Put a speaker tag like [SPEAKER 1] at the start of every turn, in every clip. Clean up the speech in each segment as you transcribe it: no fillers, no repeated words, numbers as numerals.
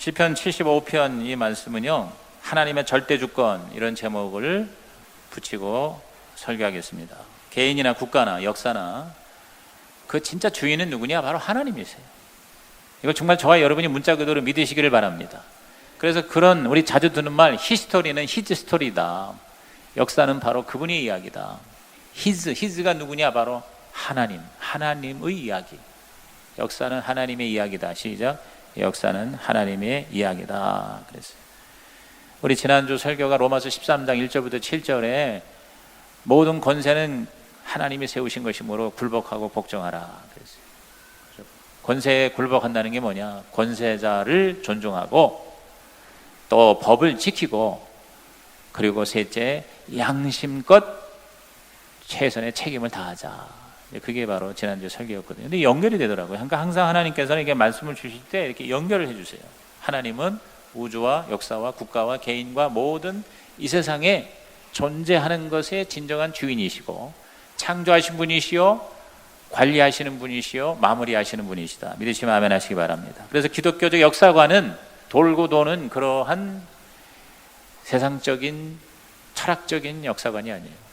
[SPEAKER 1] 시편 75편 이 말씀은요, 하나님의 절대 주권 이런 제목을 붙이고 설교하겠습니다. 개인이나 국가나 역사나 그 진짜 주인은 누구냐? 바로 하나님이세요. 이걸 정말 저와 여러분이 문자 그대로 믿으시기를 바랍니다. 그래서 그런 우리 자주 듣는 말, 히스토리는 히즈 스토리다. 역사는 바로 그분의 이야기다. 히즈가 누구냐? 바로 하나님, 하나님의 이야기. 역사는 하나님의 이야기다. 시작. 역사는 하나님의 이야기다. 그랬어요. 우리 지난주 설교가 로마서 13장 1절부터 7절에 모든 권세는 하나님이 세우신 것이므로 굴복하고 복종하라. 그랬어요. 권세에 굴복한다는 게 뭐냐? 권세자를 존중하고 또 법을 지키고 그리고 셋째, 양심껏 최선의 책임을 다하자. 그게 바로 지난주 설교였거든요. 근데 연결이 되더라고요. 그러니까 항상 하나님께서는 이렇게 말씀을 주실 때 이렇게 연결을 해주세요. 하나님은 우주와 역사와 국가와 개인과 모든 이 세상에 존재하는 것의 진정한 주인이시고 창조하신 분이시요 관리하시는 분이시요 마무리하시는 분이시다. 믿으시면 아멘 하시기 바랍니다. 그래서 기독교적 역사관은 돌고 도는 그러한 세상적인 철학적인 역사관이 아니에요.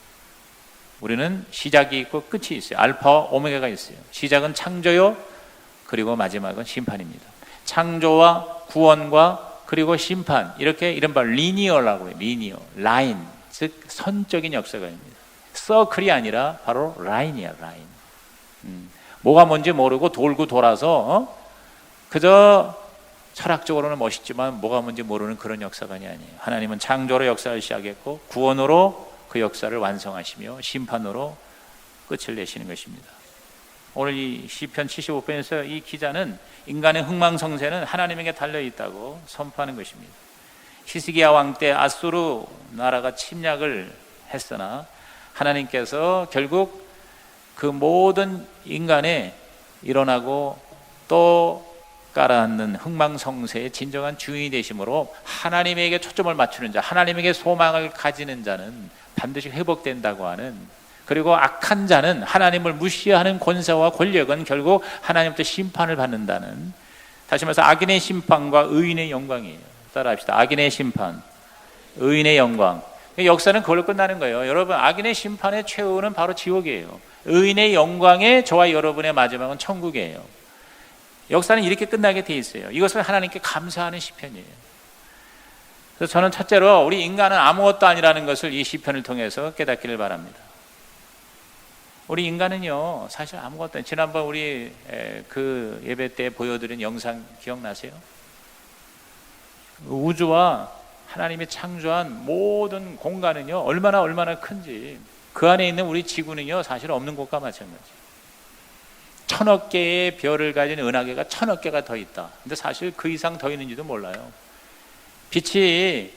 [SPEAKER 1] 우리는 시작이 있고 끝이 있어요. 알파와 오메가가 있어요. 시작은 창조요, 그리고 마지막은 심판입니다. 창조와 구원과 그리고 심판, 이렇게 이른바 리니어라고 해요. 리니어, 라인, 즉 선적인 역사관입니다. 서클이 아니라 바로 라인이야, 라인. 뭐가 뭔지 모르고 돌고 돌아서 그저 철학적으로는 멋있지만 뭐가 뭔지 모르는 그런 역사관이 아니에요. 하나님은 창조로 역사를 시작했고 구원으로 그 역사를 완성하시며 심판으로 끝을 내시는 것입니다. 오늘 이 시편 75편에서 이 기자는 인간의 흥망성쇠는 하나님에게 달려있다고 선포하는 것입니다. 히스기야 왕 때 아수르 나라가 침략을 했으나 하나님께서 결국 그 모든 인간의 일어나고 또 깔아앉는 흥망성쇠의 진정한 주인이 되심으로 하나님에게 초점을 맞추는 자, 하나님에게 소망을 가지는 자는 반드시 회복된다고 하는, 그리고 악한 자는 하나님을 무시하는 권세와 권력은 결국 하나님부터 심판을 받는다는, 다시 말해서 악인의 심판과 의인의 영광이에요. 따라합시다. 악인의 심판, 의인의 영광. 역사는 그걸로 끝나는 거예요. 여러분, 악인의 심판의 최후는 바로 지옥이에요. 의인의 영광의 저와 여러분의 마지막은 천국이에요. 역사는 이렇게 끝나게 돼 있어요. 이것을 하나님께 감사하는 시편이에요. 그래서 저는 첫째로 우리 인간은 아무것도 아니라는 것을 이 시편을 통해서 깨닫기를 바랍니다. 우리 인간은요, 사실 아무것도 아니에요. 지난번 우리 그 예배 때 보여드린 영상 기억나세요? 우주와 하나님이 창조한 모든 공간은요, 얼마나 큰지, 그 안에 있는 우리 지구는요, 사실 없는 것과 마찬가지예요. 1000억 개의 별을 가진 은하계가 1000억 개가 더 있다. 근데 사실 그 이상 더 있는지도 몰라요. 빛이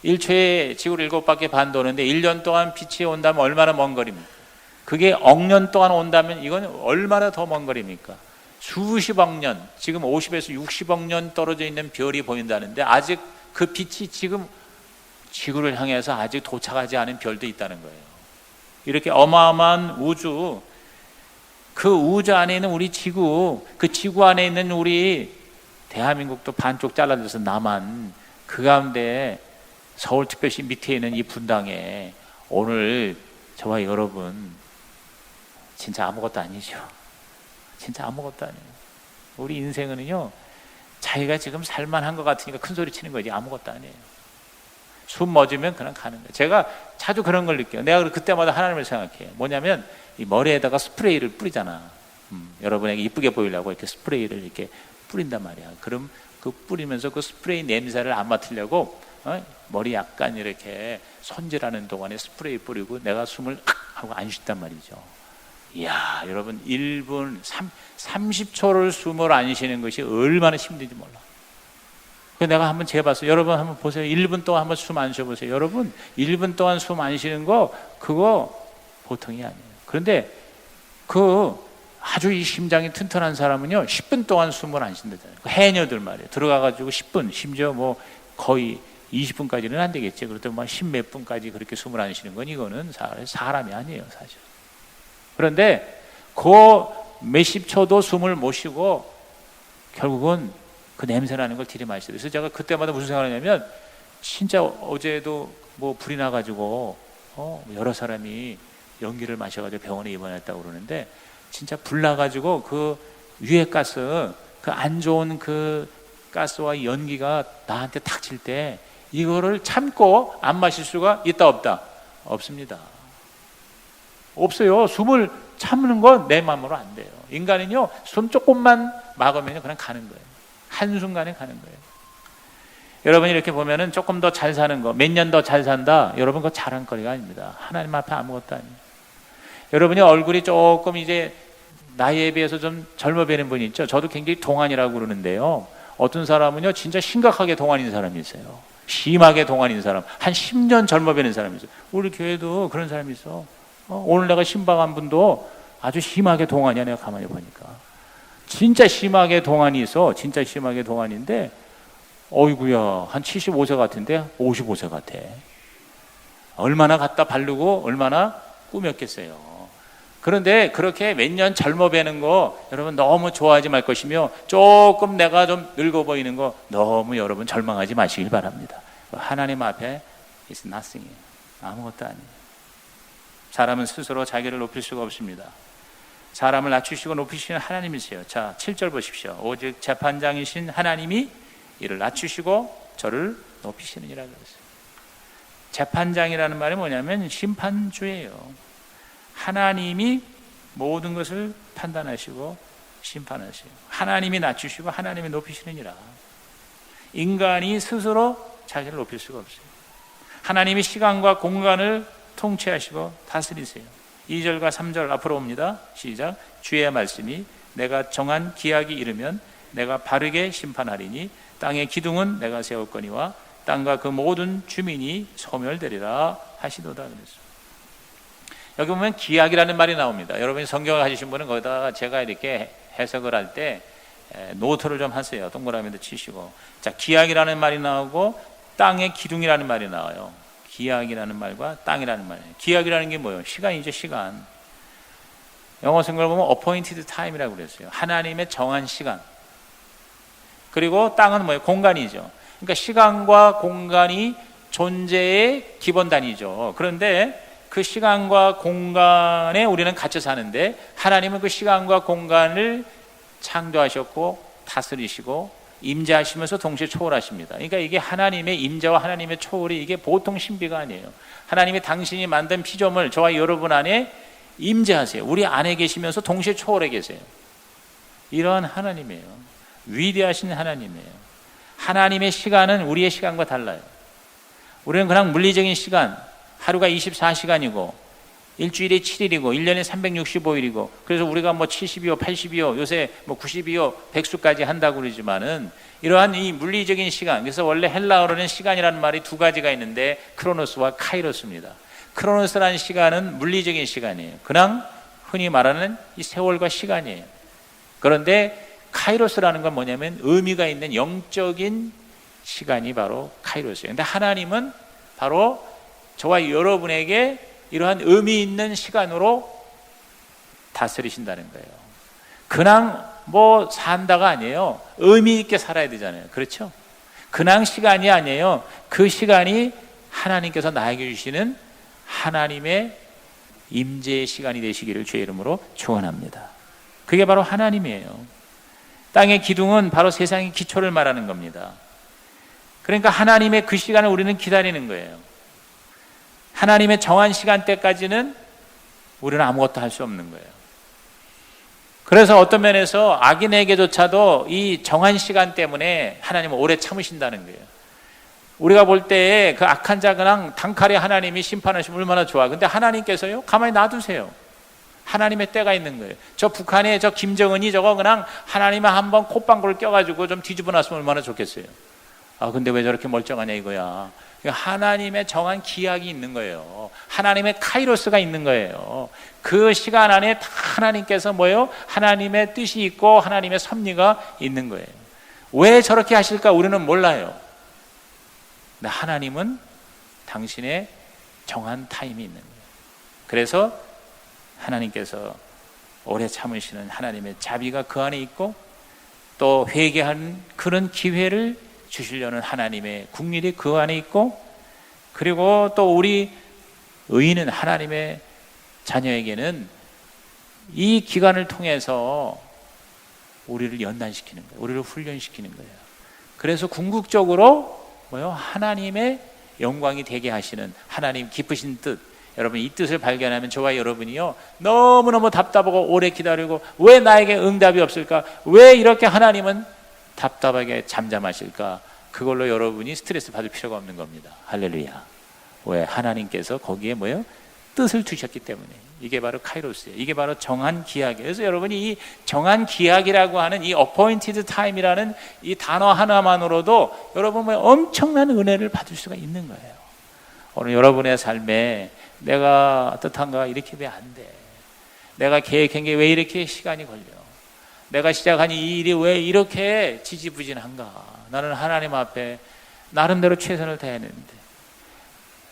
[SPEAKER 1] 1초에 지구를 7바퀴 반 도는데 1년 동안 빛이 온다면 얼마나 먼 거리입니까? 그게 억년 동안 온다면 이건 얼마나 더 먼 거리입니까? 수십억 년, 지금 50에서 60억 년 떨어져 있는 별이 보인다는데 아직 그 빛이 지금 지구를 향해서 아직 도착하지 않은 별도 있다는 거예요. 이렇게 어마어마한 우주, 그 우주 안에 있는 우리 지구, 그 지구 안에 있는 우리 대한민국도 반쪽 잘라져서 남한, 그 가운데 서울특별시 밑에 있는 이 분당에 오늘 저와 여러분 진짜 아무것도 아니죠. 진짜 아무것도 아니에요. 우리 인생은요, 자기가 지금 살만한 것 같으니까 큰 소리 치는 거지 아무것도 아니에요. 숨 멎으면 그냥 가는 거예요. 제가 자주 그런 걸 느껴요. 내가 그때마다 하나님을 생각해요. 뭐냐면 이 머리에다가 스프레이를 뿌리잖아. 여러분에게 이쁘게 보이려고 이렇게 스프레이를 이렇게 뿌린단 말이야. 그럼 그 뿌리면서 그 스프레이 냄새를 안 맡으려고 머리 약간 이렇게 손질하는 동안에 스프레이 뿌리고 내가 숨을 하고 안 쉰단 말이죠. 이야, 여러분 1분 30초를 숨을 안 쉬는 것이 얼마나 힘든지 몰라. 내가 한번 재봤어요. 여러분 한번 보세요. 1분 동안 한번 숨 안 쉬어보세요. 여러분 1분 동안 숨 안 쉬는 거 그거 보통이 아니에요. 그런데 그 아주 이 심장이 튼튼한 사람은요 10분 동안 숨을 안 쉰다잖아요. 해녀들 말이에요. 들어가가지고 10분, 심지어 뭐 거의 20분까지는 안 되겠지. 그렇다면 뭐 10몇 분까지 그렇게 숨을 안 쉬는 건 이거는 사람이 아니에요, 사실. 그런데 그 몇십 초도 숨을 못 쉬고 결국은 그 냄새 나는 걸 들이마시더래요. 그래서 제가 그때마다 무슨 생각을 하냐면, 진짜 어제도 뭐 불이 나가지고 여러 사람이 연기를 마셔가지고 병원에 입원했다고 그러는데, 진짜 불 나가지고 그 유해 가스, 그 안 좋은 그 가스와 연기가 나한테 탁 칠 때 이거를 참고 안 마실 수가 있다 없다? 없습니다. 없어요. 숨을 참는 건 내 마음으로 안 돼요. 인간은요, 숨 조금만 막으면 그냥 가는 거예요. 한순간에 가는 거예요. 여러분이 이렇게 보면은 조금 더 잘 사는 거, 몇 년 더 잘 산다, 여러분 그거 자랑거리가 아닙니다. 하나님 앞에 아무것도 아니에요. 여러분이 얼굴이 조금 이제 나이에 비해서 좀 젊어 보이는 분이 있죠. 저도 굉장히 동안이라고 그러는데요, 어떤 사람은요 진짜 심각하게 동안인 사람이 있어요. 심하게 동안인 사람, 한 10년 젊어 보이는 사람이 있어요. 우리 교회도 그런 사람이 있어. 오늘 내가 신방한 분도 아주 심하게 동안이야. 내가 가만히 보니까 진짜 심하게 동안이 있어. 진짜 심하게 동안인데, 어이구야, 한 75세 같은데 55세 같아. 얼마나 갖다 바르고 얼마나 꾸몄겠어요. 그런데 그렇게 몇 년 젊어 보이는 거 여러분 너무 좋아하지 말 것이며, 조금 내가 좀 늙어 보이는 거 너무 여러분 절망하지 마시길 바랍니다. 하나님 앞에 it's nothing, 아무것도 아니에요. 사람은 스스로 자기를 높일 수가 없습니다. 사람을 낮추시고 높이시는 하나님이세요. 자, 7절 보십시오. 오직 재판장이신 하나님이 이를 낮추시고 저를 높이시느니라 그랬어요. 재판장이라는 말이 뭐냐면 심판주예요. 하나님이 모든 것을 판단하시고 심판하세요. 하나님이 낮추시고 하나님이 높이시느니라. 인간이 스스로 자기를 높일 수가 없어요. 하나님이 시간과 공간을 통치하시고 다스리세요. 2절과 3절 앞으로 옵니다. 시작. 주의 말씀이 내가 정한 기약이 이르면 내가 바르게 심판하리니 땅의 기둥은 내가 세웠거니와 땅과 그 모든 주민이 소멸되리라 하시도다 그랬어요. 여기 보면 기약이라는 말이 나옵니다. 여러분이 성경을 가지신 분은 거기다가 제가 이렇게 해석을 할 때 노트를 좀 하세요. 동그라미도 치시고. 자, 기약이라는 말이 나오고 땅의 기둥이라는 말이 나와요. 기약이라는 말과 땅이라는 말이에요. 기약이라는 게 뭐예요? 시간이죠, 시간. 영어 성경을 보면 appointed time이라고 그랬어요. 하나님의 정한 시간. 그리고 땅은 뭐예요? 공간이죠. 그러니까 시간과 공간이 존재의 기본 단위죠. 그런데 그 시간과 공간에 우리는 갇혀 사는데, 하나님은 그 시간과 공간을 창조하셨고 다스리시고 임재하시면서 동시에 초월하십니다. 그러니까 이게 하나님의 임재와 하나님의 초월이 이게 보통 신비가 아니에요. 하나님이 당신이 만든 피조물 저와 여러분 안에 임재하세요. 우리 안에 계시면서 동시에 초월해 계세요. 이러한 하나님이에요. 위대하신 하나님이에요. 하나님의 시간은 우리의 시간과 달라요. 우리는 그냥 물리적인 시간, 하루가 24시간이고 일주일에 7일이고 1년에 365일이고 그래서 우리가 뭐 70이요 80이요 요새 뭐 90이요 100수까지 한다고 그러지만은, 이러한 이 물리적인 시간, 그래서 원래 헬라어로는 시간이라는 말이 두 가지가 있는데 크로노스와 카이로스입니다. 크로노스라는 시간은 물리적인 시간이에요. 그냥 흔히 말하는 이 세월과 시간이에요. 그런데 카이로스라는 건 뭐냐면 의미가 있는 영적인 시간이 바로 카이로스예요. 근데 하나님은 바로 저와 여러분에게 이러한 의미 있는 시간으로 다스리신다는 거예요. 그냥 뭐 산다가 아니에요. 의미 있게 살아야 되잖아요. 그렇죠? 그냥 시간이 아니에요. 그 시간이 하나님께서 나에게 주시는 하나님의 임재의 시간이 되시기를 주의 이름으로 축원합니다. 그게 바로 하나님이에요. 땅의 기둥은 바로 세상의 기초를 말하는 겁니다. 그러니까 하나님의 그 시간을 우리는 기다리는 거예요. 하나님의 정한 시간대까지는 우리는 아무것도 할 수 없는 거예요. 그래서 어떤 면에서 악인에게조차도 이 정한 시간 때문에 하나님은 오래 참으신다는 거예요. 우리가 볼 때 그 악한 자 그냥 단칼에 하나님이 심판하시면 얼마나 좋아. 근데 하나님께서요, 가만히 놔두세요. 하나님의 때가 있는 거예요. 저 북한에 저 김정은이 저거 그냥 하나님의 한번 콧방구를 껴가지고 좀 뒤집어 놨으면 얼마나 좋겠어요. 아, 근데 왜 저렇게 멀쩡하냐 이거야. 하나님의 정한 기약이 있는 거예요. 하나님의 카이로스가 있는 거예요. 그 시간 안에 다 하나님께서 뭐예요? 하나님의 뜻이 있고 하나님의 섭리가 있는 거예요. 왜 저렇게 하실까 우리는 몰라요. 근데 하나님은 당신의 정한 타임이 있는 거예요. 그래서 하나님께서 오래 참으시는 하나님의 자비가 그 안에 있고, 또 회개하는 그런 기회를 주시려는 하나님의 국률이 그 안에 있고, 그리고 또 우리 의인은 하나님의 자녀에게는 이 기간을 통해서 우리를 연단시키는 거예요. 우리를 훈련시키는 거예요. 그래서 궁극적으로 하나님의 영광이 되게 하시는 하나님 기쁘신 뜻, 여러분 이 뜻을 발견하면 저와 여러분이요 너무너무 답답하고 오래 기다리고 왜 나에게 응답이 없을까, 왜 이렇게 하나님은 답답하게 잠잠하실까, 그걸로 여러분이 스트레스 받을 필요가 없는 겁니다. 할렐루야. 왜? 하나님께서 거기에 뜻을 두셨기 때문에. 이게 바로 카이로스예요. 이게 바로 정한 기약이에요. 그래서 여러분이 이 정한 기약이라고 하는 이 appointed time이라는 이 단어 하나만으로도 여러분 엄청난 은혜를 받을 수가 있는 거예요. 오늘 여러분의 삶에 내가 뜻한가 이렇게 왜 안 돼? 내가 계획한 게 왜 이렇게 시간이 걸려? 내가 시작한 이 일이 왜 이렇게 지지부진한가? 나는 하나님 앞에 나름대로 최선을 다했는데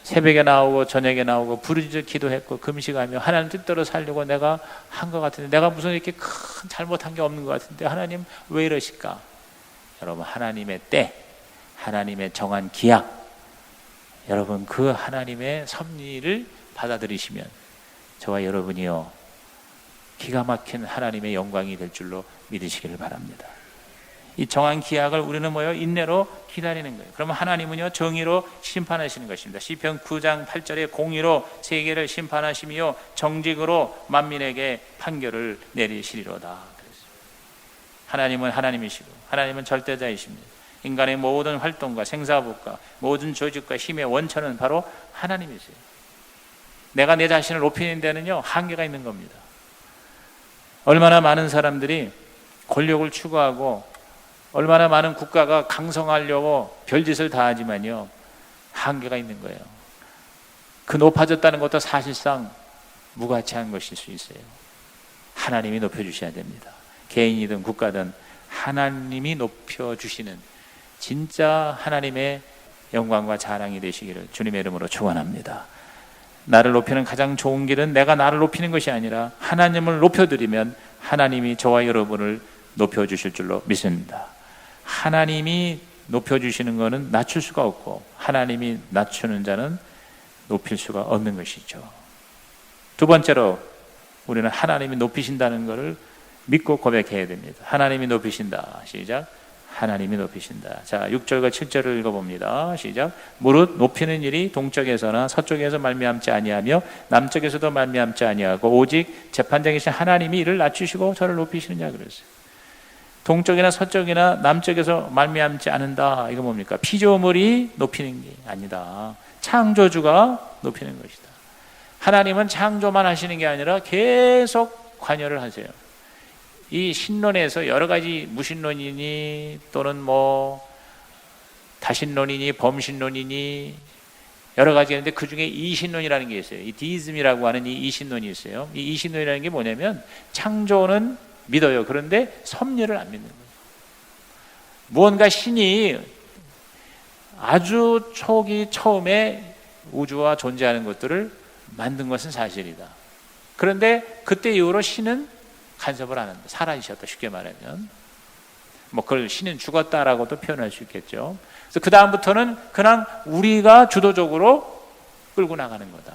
[SPEAKER 1] 새벽에 나오고 저녁에 나오고 부르짖어 기도했고 금식하며 하나님 뜻대로 살려고 내가 한 것 같은데, 내가 무슨 이렇게 큰 잘못한 게 없는 것 같은데 하나님 왜 이러실까? 여러분 하나님의 때, 하나님의 정한 기약, 여러분 그 하나님의 섭리를 받아들이시면 저와 여러분이요 기가 막힌 하나님의 영광이 될 줄로 믿으시기를 바랍니다. 이 정한 기약을 우리는 인내로 기다리는 거예요. 그러면 하나님은요 정의로 심판하시는 것입니다. 시편 9장 8절에 공의로 세계를 심판하시며 정직으로 만민에게 판결을 내리시리로다. 그랬어요. 하나님은 하나님이시고 하나님은 절대자이십니다. 인간의 모든 활동과 생사복과 모든 조직과 힘의 원천은 바로 하나님이세요. 내가 내 자신을 높이는 데는요 한계가 있는 겁니다. 얼마나 많은 사람들이 권력을 추구하고 얼마나 많은 국가가 강성하려고 별짓을 다 하지만요 한계가 있는 거예요. 그 높아졌다는 것도 사실상 무가치한 것일 수 있어요. 하나님이 높여주셔야 됩니다. 개인이든 국가든 하나님이 높여주시는 진짜 하나님의 영광과 자랑이 되시기를 주님의 이름으로 축원합니다. 나를 높이는 가장 좋은 길은 내가 나를 높이는 것이 아니라 하나님을 높여드리면 하나님이 저와 여러분을 높여주실 줄로 믿습니다. 하나님이 높여주시는 것은 낮출 수가 없고 하나님이 낮추는 자는 높일 수가 없는 것이죠. 두 번째로 우리는 하나님이 높이신다는 것을 믿고 고백해야 됩니다. 하나님이 높이신다. 시작. 하나님이 높이신다. 자, 6절과 7절을 읽어봅니다. 시작. 무릇 높이는 일이 동쪽에서나 서쪽에서 말미암지 아니하며 남쪽에서도 말미암지 아니하고 오직 재판장이신 하나님이 이를 낮추시고 저를 높이시느냐 그랬어요. 동쪽이나 서쪽이나 남쪽에서 말미암지 않는다. 이거 뭡니까? 피조물이 높이는 게 아니다. 창조주가 높이는 것이다. 하나님은 창조만 하시는 게 아니라 계속 관여를 하세요. 이 신론에서 여러 가지 무신론이니 또는 다신론이니 범신론이니 여러 가지가 있는데 그 중에 이신론이라는 게 있어요. 이 디이즘이라고 하는 이 이신론이 있어요. 이 이신론이라는 게 뭐냐면 창조는 믿어요. 그런데 섭리를 안 믿는 거예요. 무언가 신이 아주 처음에 우주와 존재하는 것들을 만든 것은 사실이다. 그런데 그때 이후로 신은 간섭을 안 한다. 사라지셨다. 쉽게 말하면 그걸 신은 죽었다라고도 표현할 수 있겠죠. 그래서 그 다음부터는 그냥 우리가 주도적으로 끌고 나가는 거다.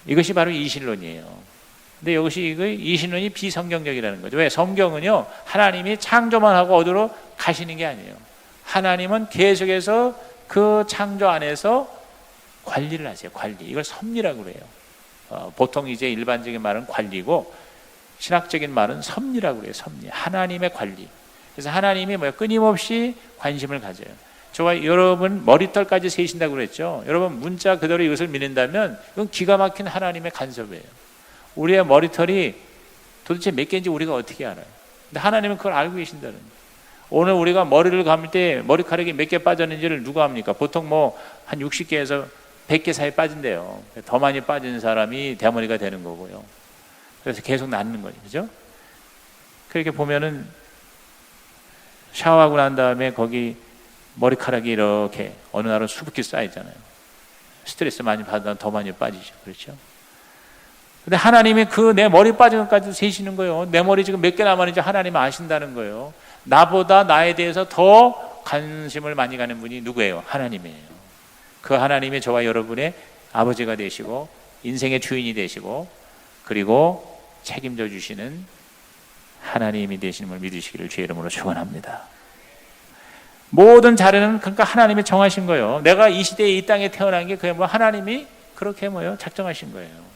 [SPEAKER 1] 이것이 바로 이신론이에요. 근데 이것이 이신론이 비성경적이라는 거죠. 왜? 성경은요 하나님이 창조만 하고 어디로 가시는 게 아니에요. 하나님은 계속해서 그 창조 안에서 관리를 하세요. 관리. 이걸 섭리라고 그래요. 보통 이제 일반적인 말은 관리고 신학적인 말은 섭리라고 그래요. 섭리. 하나님의 관리. 그래서 하나님이 끊임없이 관심을 가져요. 저와 여러분 머리털까지 세신다고 그랬죠. 여러분 문자 그대로 이것을 믿는다면 이건 기가 막힌 하나님의 간섭이에요. 우리의 머리털이 도대체 몇 개인지 우리가 어떻게 알아요? 근데 하나님은 그걸 알고 계신다는 거예요. 오늘 우리가 머리를 감을 때 머리카락이 몇 개 빠졌는지를 누가 합니까? 보통 한 60개에서 100개 사이 빠진대요. 더 많이 빠진 사람이 대머리가 되는 거고요. 그래서 계속 낫는 거죠. 그죠? 그렇게 보면은 샤워하고 난 다음에 거기 머리카락이 이렇게 어느 날은 수북히 쌓이잖아요. 스트레스 많이 받으면 더 많이 빠지죠. 그렇죠? 근데 하나님이 그 내 머리 빠진 것까지도 세시는 거예요. 내 머리 지금 몇 개 남았는지 하나님 아신다는 거예요. 나보다 나에 대해서 더 관심을 많이 가는 분이 누구예요? 하나님이에요. 그 하나님이 저와 여러분의 아버지가 되시고 인생의 주인이 되시고 그리고 책임져 주시는 하나님이 되시는 걸 믿으시기를 주의 이름으로 축원합니다. 모든 자료는 그러니까 하나님이 정하신 거예요. 내가 이 시대에 이 땅에 태어난 게 그게 뭐 하나님이 그렇게 뭐요? 작정하신 거예요.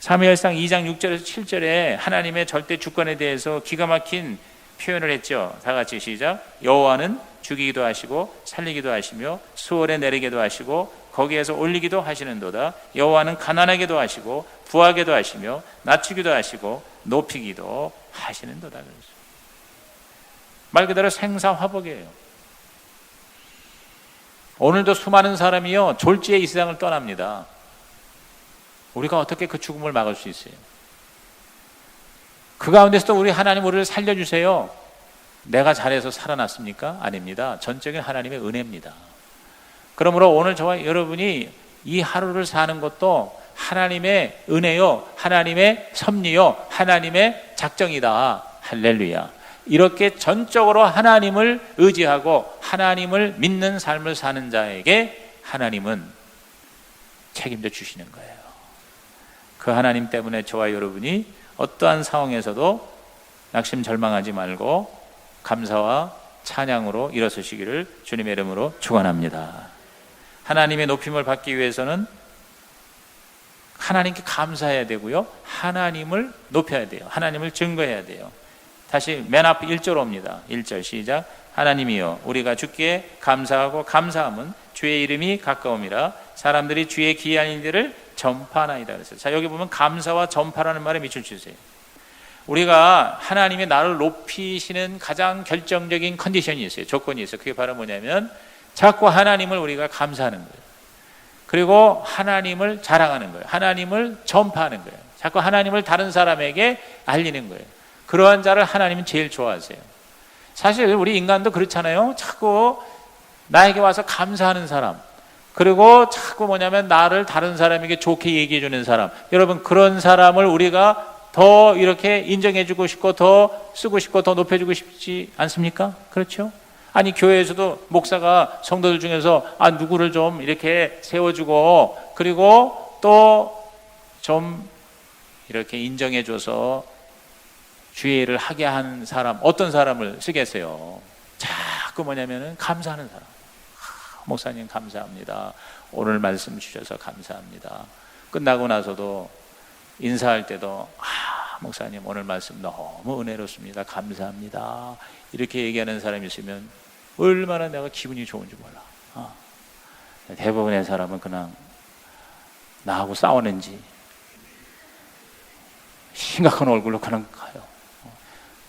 [SPEAKER 1] 사무엘상 2장 6절에서 7절에 하나님의 절대 주권에 대해서 기가 막힌 표현을 했죠. 다 같이 시작. 여호와는 죽이기도 하시고 살리기도 하시며 수월에 내리기도 하시고 거기에서 올리기도 하시는도다. 여호와는 가난하게도 하시고 부하게도 하시며 낮추기도 하시고 높이기도 하시는도다. 말 그대로 생사화복이에요. 오늘도 수많은 사람이요 졸지에 이 세상을 떠납니다. 우리가 어떻게 그 죽음을 막을 수 있어요? 그 가운데서도 우리 하나님 우리를 살려주세요. 내가 잘해서 살아났습니까? 아닙니다. 전적인 하나님의 은혜입니다. 그러므로 오늘 저와 여러분이 이 하루를 사는 것도 하나님의 은혜요, 하나님의 섭리요, 하나님의 작정이다. 할렐루야. 이렇게 전적으로 하나님을 의지하고 하나님을 믿는 삶을 사는 자에게 하나님은 책임져 주시는 거예요. 그 하나님 때문에 저와 여러분이 어떠한 상황에서도 낙심 절망하지 말고 감사와 찬양으로 일어서시기를 주님의 이름으로 축원합니다. 하나님의 높임을 받기 위해서는 하나님께 감사해야 되고요, 하나님을 높여야 돼요. 하나님을 증거해야 돼요. 다시 맨 앞 1절 옵니다. 1절 시작. 하나님이여 우리가 주께 감사하고 감사함은 주의 이름이 가까움이라 사람들이 주의 기이한 일들을 전파하나이다 그랬어요. 자, 여기 보면 감사와 전파라는 말에 밑줄 치세요. 우리가 하나님이 나를 높이시는 가장 결정적인 컨디션이 있어요. 조건이 있어요. 그게 바로 뭐냐면 자꾸 하나님을 우리가 감사하는 거예요. 그리고 하나님을 자랑하는 거예요. 하나님을 전파하는 거예요. 자꾸 하나님을 다른 사람에게 알리는 거예요. 그러한 자를 하나님은 제일 좋아하세요. 사실 우리 인간도 그렇잖아요. 자꾸 나에게 와서 감사하는 사람, 그리고 자꾸 뭐냐면 나를 다른 사람에게 좋게 얘기해 주는 사람, 여러분 그런 사람을 우리가 더 이렇게 인정해 주고 싶고 더 쓰고 싶고 더 높여주고 싶지 않습니까? 그렇죠? 아니 교회에서도 목사가 성도들 중에서 누구를 좀 이렇게 세워주고 그리고 또 좀 이렇게 인정해 줘서 주의 일을 하게 한 사람, 어떤 사람을 쓰겠어요? 자꾸 뭐냐면은 감사하는 사람. 목사님 감사합니다. 오늘 말씀 주셔서 감사합니다. 끝나고 나서도 인사할 때도 목사님 오늘 말씀 너무 은혜롭습니다. 감사합니다. 이렇게 얘기하는 사람이 있으면 얼마나 내가 기분이 좋은지 몰라. 대부분의 사람은 그냥 나하고 싸우는지 심각한 얼굴로 그냥 가요.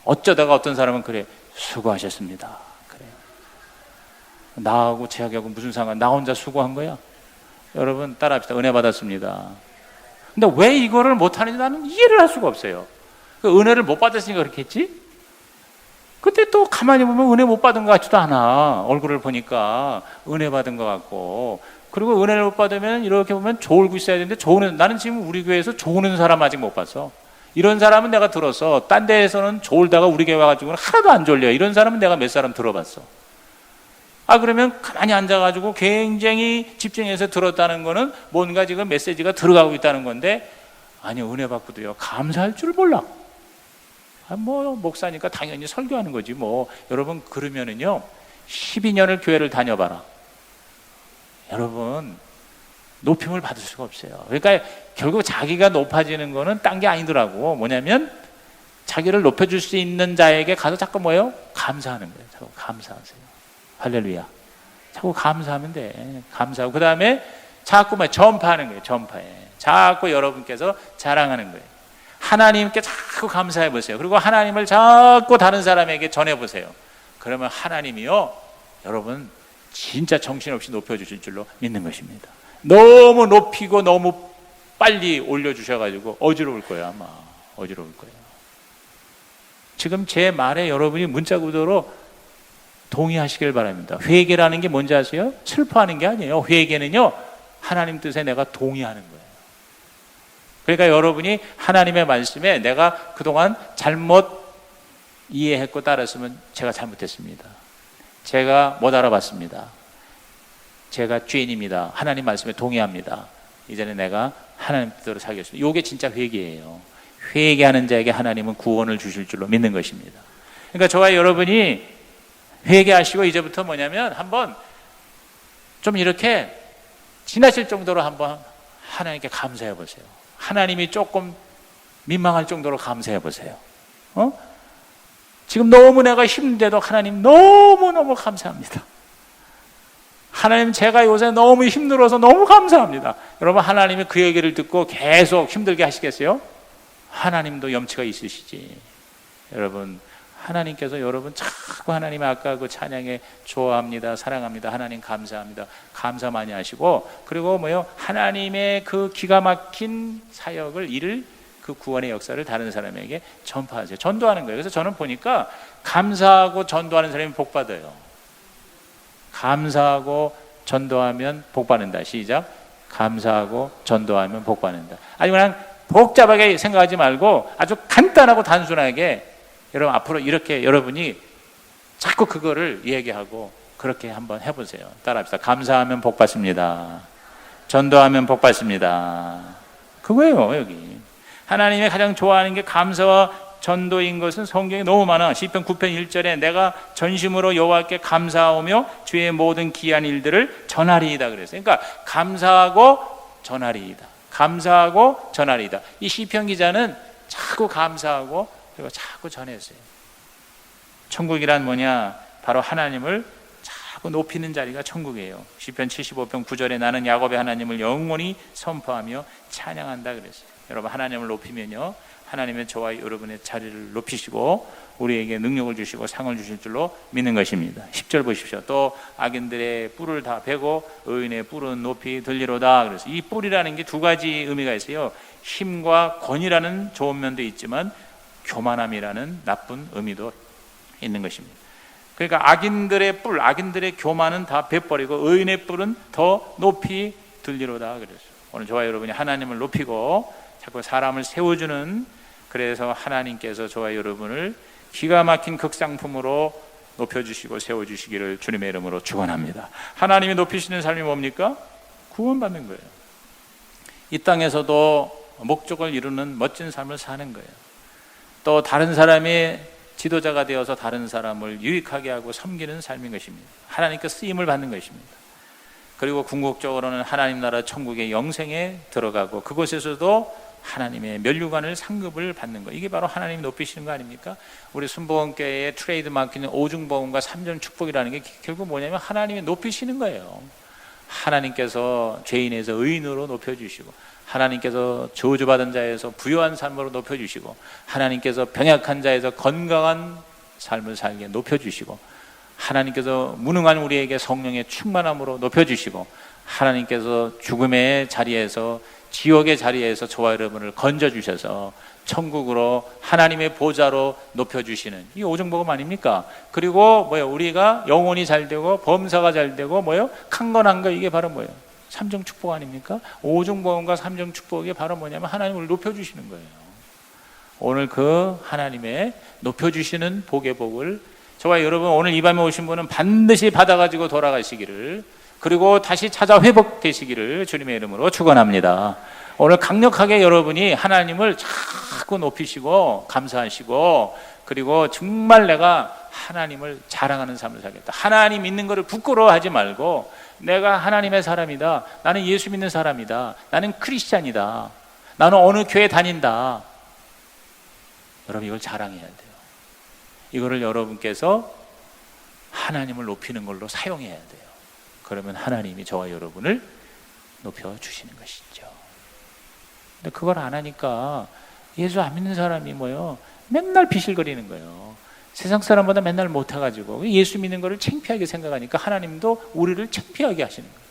[SPEAKER 1] 어쩌다가 어떤 사람은 그래, 수고하셨습니다. 그래요. 나하고 제약하고 무슨 상관? 나 혼자 수고한 거야? 여러분 따라합시다. 은혜 받았습니다. 근데 왜 이거를 못하는지 나는 이해를 할 수가 없어요. 그 은혜를 못 받았으니까 그렇겠지? 근데 또 가만히 보면 은혜 못 받은 것 같지도 않아. 얼굴을 보니까 은혜 받은 것 같고. 그리고 은혜를 못 받으면 이렇게 보면 졸고 있어야 되는데 나는 지금 우리 교회에서 조는 사람 아직 못 봤어. 이런 사람은 내가 들었어. 딴 데에서는 졸다가 우리 교회 와가지고는 하나도 안 졸려. 이런 사람은 내가 몇 사람 들어봤어. 그러면 가만히 앉아가지고 굉장히 집중해서 들었다는 거는 뭔가 지금 메시지가 들어가고 있다는 건데, 아니 은혜 받고도요 감사할 줄 몰라. 목사니까 당연히 설교하는 거지 뭐. 여러분 그러면은요 12년을 교회를 다녀봐라. 여러분 높임을 받을 수가 없어요. 그러니까 결국 자기가 높아지는 거는 딴 게 아니더라고. 뭐냐면 자기를 높여줄 수 있는 자에게 가서 자꾸 뭐예요? 감사하는 거예요. 자꾸 감사하세요. 할렐루야. 자꾸 감사하면 돼. 감사하고 그 다음에 자꾸 전파하는 거예요. 전파해. 자꾸 여러분께서 자랑하는 거예요. 하나님께 자꾸 감사해 보세요. 그리고 하나님을 자꾸 다른 사람에게 전해 보세요. 그러면 하나님이요 여러분 진짜 정신없이 높여주실 줄로 믿는 것입니다. 너무 높이고 너무 빨리 올려주셔가지고 어지러울 거예요. 아마 어지러울 거예요. 지금 제 말에 여러분이 문자 구도로 동의하시길 바랍니다. 회개라는 게 뭔지 아세요? 슬퍼하는 게 아니에요. 회개는요 하나님 뜻에 내가 동의하는 거예요. 그러니까 여러분이 하나님의 말씀에 내가 그동안 잘못 이해했고 따랐으면 제가 잘못했습니다. 제가 못 알아봤습니다. 제가 죄인입니다. 하나님 말씀에 동의합니다. 이제는 내가 하나님 뜻대로 살겠습니다. 이게 진짜 회개예요. 회개하는 자에게 하나님은 구원을 주실 줄로 믿는 것입니다. 그러니까 저와 여러분이 회개하시고 이제부터 뭐냐면 한번 좀 이렇게 지나칠 정도로 한번 하나님께 감사해 보세요. 하나님이 조금 민망할 정도로 감사해 보세요. 지금 너무 내가 힘든데도 하나님 너무너무 감사합니다. 하나님, 제가 요새 너무 힘들어서 너무 감사합니다. 여러분, 하나님이 그 얘기를 듣고 계속 힘들게 하시겠어요? 하나님도 염치가 있으시지. 여러분, 하나님께서 여러분 자꾸 하나님의 아까 그 찬양에 좋아합니다, 사랑합니다, 하나님 감사합니다, 감사 많이 하시고, 그리고 하나님의 그 기가 막힌 사역을, 일을, 그 구원의 역사를 다른 사람에게 전파하세요. 전도하는 거예요. 그래서 저는 보니까 감사하고 전도하는 사람이 복 받아요. 감사하고 전도하면 복 받는다. 시작. 감사하고 전도하면 복 받는다. 아주 그냥 복잡하게 생각하지 말고 아주 간단하고 단순하게, 여러분 앞으로 이렇게 여러분이 자꾸 그거를 얘기하고 그렇게 한번 해보세요. 따라합시다. 감사하면 복 받습니다. 전도하면 복 받습니다. 그거예요. 여기 하나님이 가장 좋아하는 게 감사와 전도인 것은 성경에 너무 많아. 시편 9편 1절에 내가 전심으로 여호와께 감사하며 주의 모든 기이한 일들을 전하리이다 그랬어요. 그러니까 감사하고 전하리이다. 감사하고 전하리이다. 이 시편 기자는 자꾸 감사하고 그리고 자꾸 전했어요. 천국이란 뭐냐? 바로 하나님을 자꾸 높이는 자리가 천국이에요. 시편 75편 9절에 나는 야곱의 하나님을 영원히 선포하며 찬양한다 그랬어요. 여러분, 하나님을 높이면요, 하나님은 저와 여러분의 자리를 높이시고 우리에게 능력을 주시고 상을 주실 줄로 믿는 것입니다. 10절 보십시오. 또 악인들의 뿔을 다 베고 의인의 뿔은 높이 들리로다. 그래서 이 뿔이라는 게 두 가지 의미가 있어요. 힘과 권위라는 좋은 면도 있지만 교만함이라는 나쁜 의미도 있는 것입니다. 그러니까 악인들의 뿔, 악인들의 교만은 다 베버리고 의인의 뿔은 더 높이 들리로다. 그래서 오늘 저와 여러분이 하나님을 높이고 자꾸 사람을 세워주는, 그래서 하나님께서 저와 여러분을 기가 막힌 극상품으로 높여주시고 세워주시기를 주님의 이름으로 축원합니다. 하나님이 높이시는 삶이 뭡니까? 구원받는 거예요. 이 땅에서도 목적을 이루는 멋진 삶을 사는 거예요. 또 다른 사람이 지도자가 되어서 다른 사람을 유익하게 하고 섬기는 삶인 것입니다. 하나님께 쓰임을 받는 것입니다. 그리고 궁극적으로는 하나님 나라 천국의 영생에 들어가고 그곳에서도 하나님의 면류관을 상급을 받는 거. 이게 바로 하나님이 높이시는 거 아닙니까? 우리 순복음교회의 트레이드 마크는 오중복음과 삼전 축복이라는 게 결국 뭐냐면 하나님이 높이시는 거예요. 하나님께서 죄인에서 의인으로 높여주시고, 하나님께서 저주받은 자에서 부유한 삶으로 높여주시고, 하나님께서 병약한 자에서 건강한 삶을 살게 높여주시고, 하나님께서 무능한 우리에게 성령의 충만함으로 높여주시고, 하나님께서 죽음의 자리에서, 지옥의 자리에서 저와 여러분을 건져주셔서 천국으로 하나님의 보좌로 높여주시는, 이 오중복음 아닙니까? 그리고 우리가 영혼이 잘되고 범사가 잘되고 강건한 거, 이게 바로 삼정축복 아닙니까? 오중복음과 삼정축복이 바로 뭐냐면 하나님을 높여주시는 거예요. 오늘 그 하나님의 높여주시는 복의 복을 저와 여러분, 오늘 이 밤에 오신 분은 반드시 받아가지고 돌아가시기를, 그리고 다시 찾아 회복되시기를 주님의 이름으로 축원합니다. 오늘 강력하게 여러분이 하나님을 자꾸 높이시고 감사하시고, 그리고 정말 내가 하나님을 자랑하는 삶을 살겠다. 하나님 있는 것을 부끄러워하지 말고, 내가 하나님의 사람이다, 나는 예수 믿는 사람이다, 나는 크리스찬이다, 나는 어느 교회 다닌다. 여러분, 이걸 자랑해야 돼요. 이거를 여러분께서 하나님을 높이는 걸로 사용해야 돼요. 그러면 하나님이 저와 여러분을 높여주시는 것이죠. 근데 그걸 안 하니까 예수 안 믿는 사람이 맨날 비실거리는 거예요. 세상 사람보다 맨날 못해가지고 예수 믿는 거를 창피하게 생각하니까 하나님도 우리를 창피하게 하시는 거예요.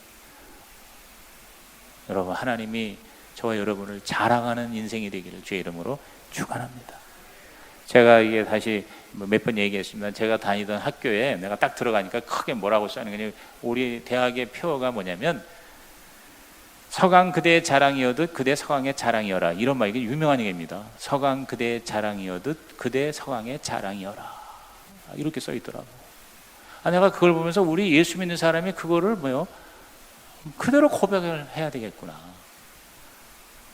[SPEAKER 1] 여러분, 하나님이 저와 여러분을 자랑하는 인생이 되기를 주의 이름으로 축원합니다. 제가 이게 다시 몇 번 얘기했습니다. 제가 다니던 학교에 내가 딱 들어가니까 크게 뭐라고 써있는 거냐, 우리 대학의 표어가 뭐냐면 서강 그대의 자랑이어듯 그대 서강의 자랑이어라. 이런 말, 이게 유명한 얘기입니다. 서강 그대의 자랑이어듯 그대 서강의 자랑이어라. 이렇게 써 있더라고. 내가 그걸 보면서 우리 예수 믿는 사람이 그거를 그대로 고백을 해야 되겠구나.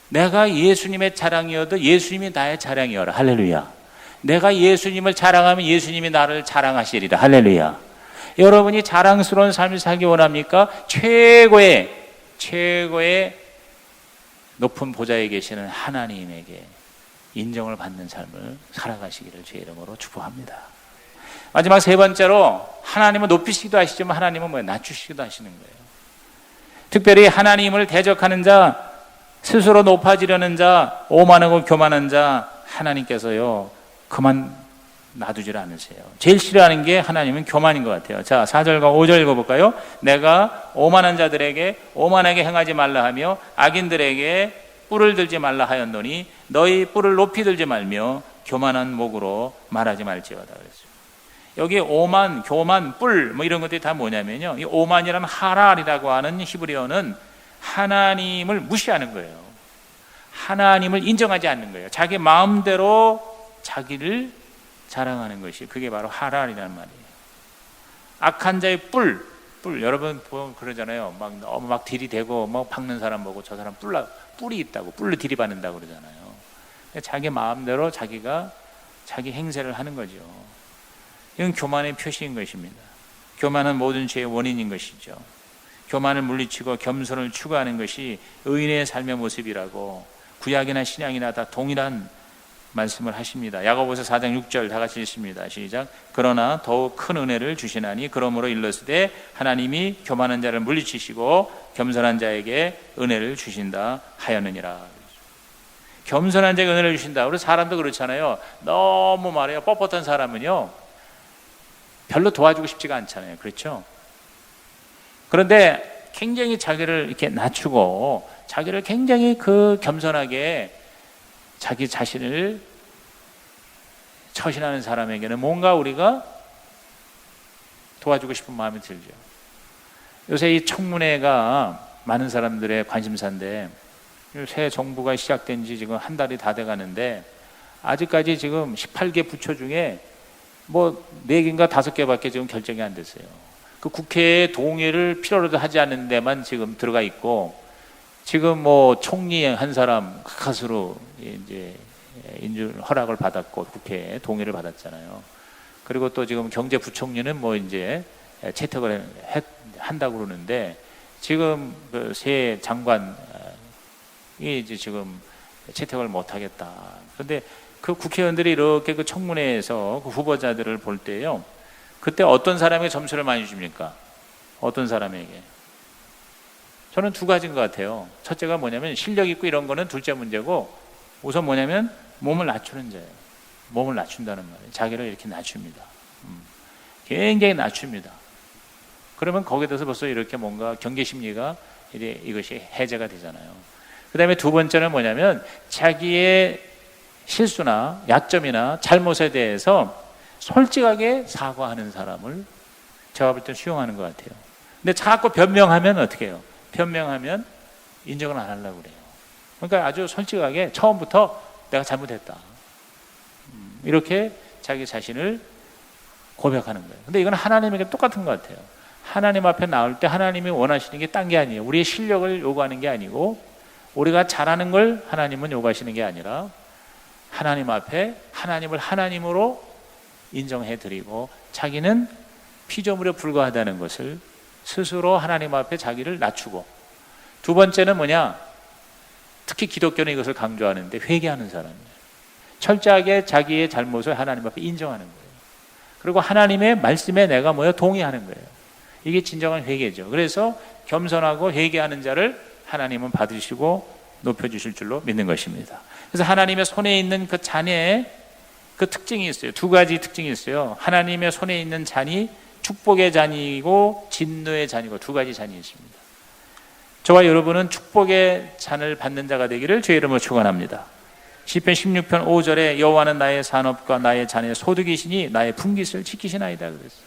[SPEAKER 1] 내가 예수님의 자랑이어도 예수님이 나의 자랑이어라. 할렐루야. 내가 예수님을 자랑하면 예수님이 나를 자랑하시리라. 할렐루야. 여러분이 자랑스러운 삶을 살기 원합니까? 최고의 높은 보좌에 계시는 하나님에게 인정을 받는 삶을 살아가시기를 주의 이름으로 축복합니다. 마지막 세 번째로, 하나님은 높이시기도 하시지만 하나님은 낮추시기도 하시는 거예요. 특별히 하나님을 대적하는 자, 스스로 높아지려는 자, 오만하고 교만한 자, 하나님께서요 그만 놔두질 않으세요. 제일 싫어하는 게 하나님은 교만인 것 같아요. 자, 4절과 5절 읽어볼까요? 내가 오만한 자들에게 오만하게 행하지 말라 하며 악인들에게 뿔을 들지 말라 하였노니 너희 뿔을 높이 들지 말며 교만한 목으로 말하지 말지어다 그랬어요. 여기 오만, 교만, 뿔 이런 것들이 다 뭐냐면요, 이 오만이라는 하랄이라고 하는 히브리어는 하나님을 무시하는 거예요. 하나님을 인정하지 않는 거예요. 자기 마음대로 자기를 자랑하는 것이, 그게 바로 하랄이라는 말이에요. 악한 자의 뿔, 여러분 보면 그러잖아요. 너무 막 들이대고 박는 사람 보고 저 사람 뿔이 있다고, 뿔로 들이받는다고 그러잖아요. 자기 마음대로 자기가 자기 행세를 하는 거죠. 이건 교만의 표시인 것입니다. 교만은 모든 죄의 원인인 것이죠. 교만을 물리치고 겸손을 추구하는 것이 의인의 삶의 모습이라고 구약이나 신약이나 다 동일한 말씀을 하십니다. 야고보서 4장 6절 다 같이 읽습니다. 시작. 그러나 더욱 큰 은혜를 주시나니 그러므로 일렀으되 하나님이 교만한 자를 물리치시고 겸손한 자에게 은혜를 주신다 하였느니라. 겸손한 자에게 은혜를 주신다. 우리 사람도 그렇잖아요. 너무 말해요, 뻣뻣한 사람은요 별로 도와주고 싶지가 않잖아요. 그렇죠? 그런데 굉장히 자기를 이렇게 낮추고 자기를 굉장히 겸손하게 자기 자신을 처신하는 사람에게는 뭔가 우리가 도와주고 싶은 마음이 들죠. 요새 이 청문회가 많은 사람들의 관심사인데, 새 정부가 시작된 지 지금 한 달이 다 돼 가는데 아직까지 지금 18개 부처 중에 4개인가 5개밖에 지금 결정이 안 됐어요. 그 국회의 동의를 필요로 하지 않는 데만 지금 들어가 있고, 지금 총리 한 사람 가수로 이제 인준 허락을 받았고 국회에 동의를 받았잖아요. 그리고 또 지금 경제부총리는 이제 채택을 한다고 그러는데, 지금 그 새 장관이 이제 지금 채택을 못 하겠다. 그런데 그 국회의원들이 이렇게 그 청문회에서 그 후보자들을 볼 때요, 그때 어떤 사람에게 점수를 많이 줍니까? 어떤 사람에게? 저는 두 가지인 것 같아요. 첫째가 뭐냐면 실력 있고 이런 거는 둘째 문제고, 우선 뭐냐면 몸을 낮추는 자예요. 몸을 낮춘다는 말이에요. 자기를 이렇게 낮춥니다. 굉장히 낮춥니다. 그러면 거기에 대해서 벌써 이렇게 뭔가 경계심리가 이제 이것이 해제가 되잖아요. 그 다음에 두 번째는 뭐냐면 자기의 실수나 약점이나 잘못에 대해서 솔직하게 사과하는 사람을 제가 볼 땐 수용하는 것 같아요. 근데 자꾸 변명하면 어떻게 해요? 변명하면 인정을 안 하려고 그래요. 그러니까 아주 솔직하게 처음부터 내가 잘못했다, 이렇게 자기 자신을 고백하는 거예요. 근데 이건 하나님에게 똑같은 것 같아요. 하나님 앞에 나올 때 하나님이 원하시는 게 딴 게 아니에요. 우리의 실력을 요구하는 게 아니고, 우리가 잘하는 걸 하나님은 요구하시는 게 아니라 하나님 앞에 하나님을 하나님으로 인정해드리고 자기는 피조물에 불과하다는 것을 스스로 하나님 앞에 자기를 낮추고, 두 번째는 뭐냐, 특히 기독교는 이것을 강조하는데 회개하는 사람이에요. 철저하게 자기의 잘못을 하나님 앞에 인정하는 거예요. 그리고 하나님의 말씀에 내가 동의하는 거예요. 이게 진정한 회개죠. 그래서 겸손하고 회개하는 자를 하나님은 받으시고 높여주실 줄로 믿는 것입니다. 그래서 하나님의 손에 있는 그 잔의 그 특징이 있어요. 두 가지 특징이 있어요. 하나님의 손에 있는 잔이 축복의 잔이고 진노의 잔이고 두 가지 잔이 있습니다. 저와 여러분은 축복의 잔을 받는 자가 되기를 주의 이름으로 축원합니다. 시편 16편 5절에 여호와는 나의 산업과 나의 잔의 소득이시니 나의 분깃을 지키시나이다 그랬어요.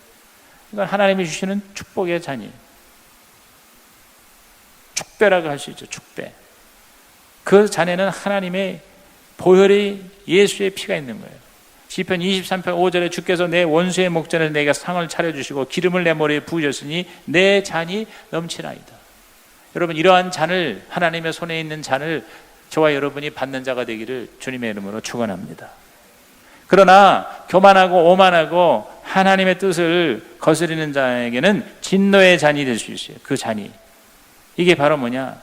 [SPEAKER 1] 그러니까 하나님이 주시는 축복의 잔이에요. 축배라고 할 수 있죠. 축배. 그 잔에는 하나님의 보혈이 예수의 피가 있는 거예요. 시편 23편 5절에 주께서 내 원수의 목전에 내게 상을 차려주시고 기름을 내 머리에 부으셨으니 내 잔이 넘치나이다. 여러분, 이러한 잔을, 하나님의 손에 있는 잔을 저와 여러분이 받는 자가 되기를 주님의 이름으로 축원합니다. 그러나 교만하고 오만하고 하나님의 뜻을 거스리는 자에게는 진노의 잔이 될 수 있어요. 그 잔이. 이게 바로 뭐냐?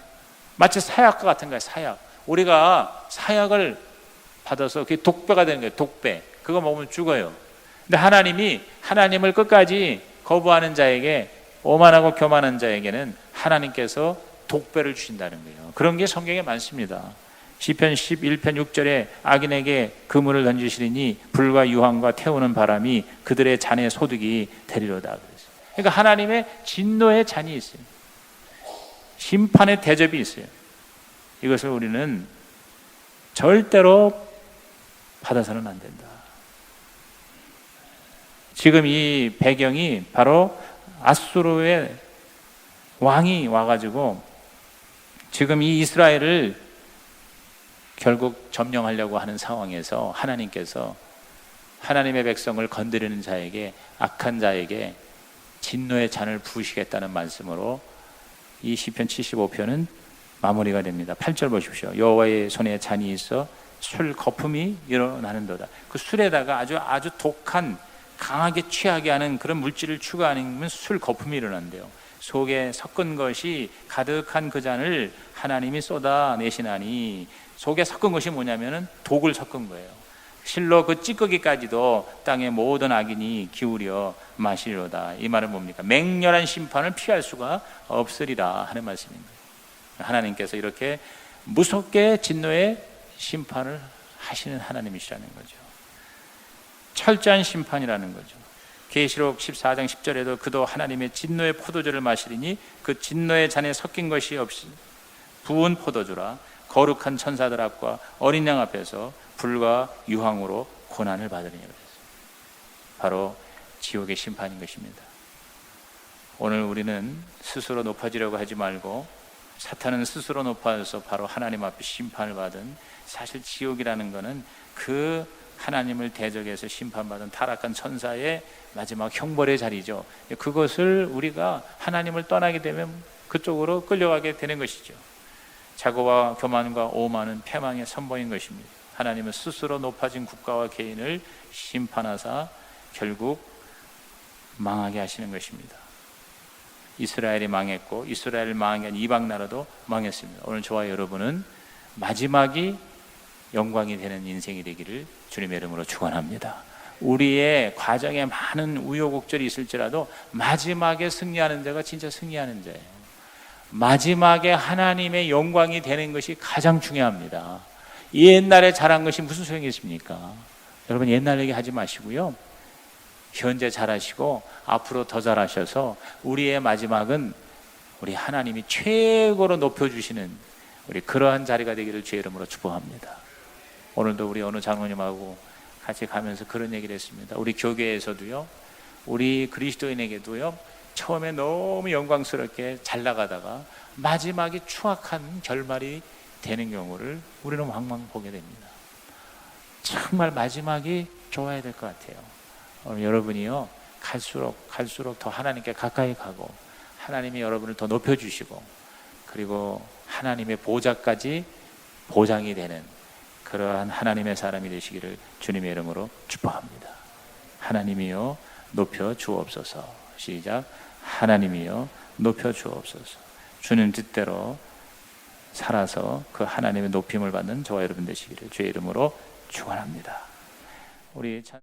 [SPEAKER 1] 마치 사약과 같은 거예요. 사약. 우리가 사약을 받아서 그게 독배가 되는 거예요. 독배. 그거 먹으면 죽어요. 근데 하나님이 하나님을 끝까지 거부하는 자에게, 오만하고 교만한 자에게는 하나님께서 독배를 주신다는 거예요. 그런 게 성경에 많습니다. 시편 11편 6절에 악인에게 그물을 던지시리니 불과 유황과 태우는 바람이 그들의 잔의 소득이 되리로다 그랬어요. 그러니까 하나님의 진노의 잔이 있어요. 심판의 대접이 있어요. 이것을 우리는 절대로 받아서는 안 된다. 지금 이 배경이 바로 아수르의 왕이 와가지고 지금 이 이스라엘을 결국 점령하려고 하는 상황에서 하나님께서 하나님의 백성을 건드리는 자에게, 악한 자에게 진노의 잔을 부으시겠다는 말씀으로 이 시편 75편은 마무리가 됩니다. 8절 보십시오. 여호와의 손에 잔이 있어 술 거품이 일어나는도다. 그 술에다가 아주 독한, 강하게 취하게 하는 그런 물질을 추가하면 술 거품이 일어난대요. 속에 섞은 것이 가득한 그 잔을 하나님이 쏟아내시나니, 속에 섞은 것이 뭐냐면은 독을 섞은 거예요. 실로 그 찌꺼기까지도 땅의 모든 악인이 기울여 마시리로다. 이 말은 뭡니까? 맹렬한 심판을 피할 수가 없으리라 하는 말씀입니다. 하나님께서 이렇게 무섭게 진노의 심판을 하시는 하나님이시라는 거죠. 철저한 심판이라는 거죠. 계시록 14장 10절에도 그도 하나님의 진노의 포도주를 마시리니 그 진노의 잔에 섞인 것이 없이 부은 포도주라 거룩한 천사들 앞과 어린 양 앞에서 불과 유황으로 고난을 받으리니 그랬어요. 바로 지옥의 심판인 것입니다. 오늘 우리는 스스로 높아지려고 하지 말고, 사탄은 스스로 높아져서 바로 하나님 앞에 심판을 받은, 사실 지옥이라는 것은 그 하나님을 대적해서 심판받은 타락한 천사의 마지막 형벌의 자리죠. 그것을 우리가 하나님을 떠나게 되면 그쪽으로 끌려가게 되는 것이죠. 자고와 교만과 오만은 패망의 선봉인 것입니다. 하나님은 스스로 높아진 국가와 개인을 심판하사 결국 망하게 하시는 것입니다. 이스라엘이 망했고 이스라엘을 망하게 한 이방 나라도 망했습니다. 오늘 저와 여러분은 마지막이 영광이 되는 인생이 되기를 주님의 이름으로 축원합니다. 우리의 과정에 많은 우여곡절이 있을지라도 마지막에 승리하는 자가 진짜 승리하는 자예요. 마지막에 하나님의 영광이 되는 것이 가장 중요합니다. 옛날에 잘한 것이 무슨 소용이 있습니까? 여러분, 옛날 얘기 하지 마시고요, 현재 잘하시고 앞으로 더 잘하셔서 우리의 마지막은 우리 하나님이 최고로 높여주시는 우리 그러한 자리가 되기를 주의 이름으로 축복합니다. 오늘도 우리 어느 장로님하고 같이 가면서 그런 얘기를 했습니다. 우리 교계에서도요, 우리 그리스도인에게도요, 처음에 너무 영광스럽게 잘 나가다가 마지막에 추악한 결말이 되는 경우를 우리는 왕왕 보게 됩니다. 정말 마지막이 좋아야 될 것 같아요. 여러분이요, 갈수록 더 하나님께 가까이 가고 하나님이 여러분을 더 높여주시고 그리고 하나님의 보좌까지 보장이 되는 그러한 하나님의 사람이 되시기를 주님의 이름으로 축복합니다. 하나님이요, 높여 주옵소서. 시작. 하나님이요, 높여 주옵소서. 주님 뜻대로 살아서 그 하나님의 높임을 받는 저와 여러분 되시기를 주의 이름으로 축원합니다. 우리